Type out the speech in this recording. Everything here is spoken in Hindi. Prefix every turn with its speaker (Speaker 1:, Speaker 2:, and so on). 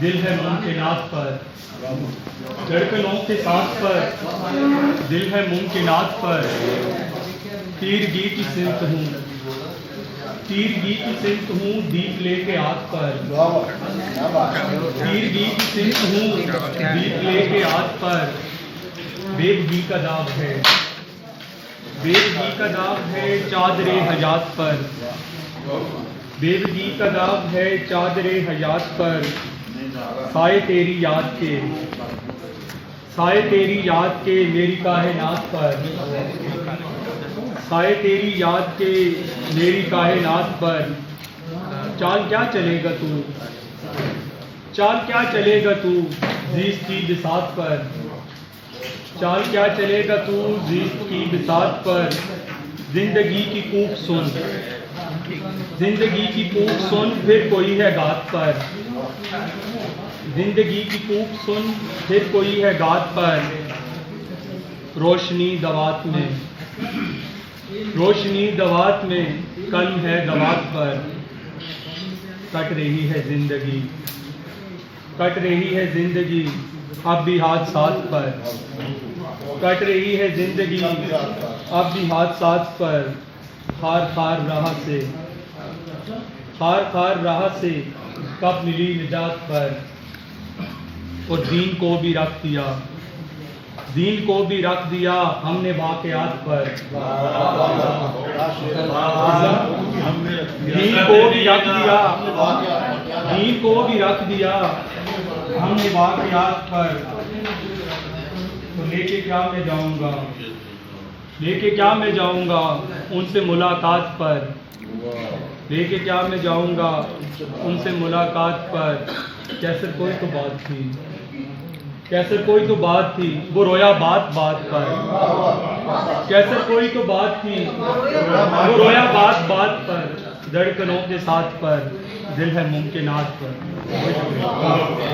Speaker 1: दिल है मुमकिनात पर, धड़कनों के साथ पर, दिल है मुमकिनात पर, तीरगी की सिमत हूँ, तीरगी की सिमत हूँ, दीप लेके हाथ पर, तीरगी की सिमत हूँ, दीप लेके हाथ पर, बेवगी का दाग है, बेवगी का दाग है चादरे हयात पर, बेवगी का दाग है चादरे हयात पर, साए तेरी याद के, साए तेरी याद के मेरी कायनात पर, साए तेरी याद के मेरी कायनात पर, चाल क्या चलेगा तू, चाल क्या चलेगा तू जीस्त की बिसात पर, चाल क्या चलेगा तू जीस्त की बिसात पर, जिंदगी की कूक सुन, जिंदगी की कूक सुन फिर कोई है गात पर, जिंदगी की कूक सुन फिर कोई है गात पर, रोशनी दवात में, रोशनी दवात में कलम है दवात पर, कट रही है जिंदगी, कट रही है जिंदगी अब भी हाथ साथ पर, कट रही है जिंदगी अब भी हाथ साथ पर, खार खार राह से, खार खार राह से कब मिली निजात पर, और दीन को भी रख दिया, दीन को भी रख दिया हमने वाक़यात पर, दीन को भी रख दिया, दीन को भी रख दिया हमने वाक़यात पर, तो लेके क्या मैं जाऊंगा, लेके क्या मैं जाऊंगा उनसे मुलाकात पर, लेके क्या मैं जाऊंगा उनसे मुलाकात पर, कैसे कोई तो बात थी, कैसे कोई तो बात थी वो रोया बात बात पर, कैसे कोई तो बात थी वो रोया बात बात पर, धड़कनों के साथ पर, दिल है मुमकिनात पर।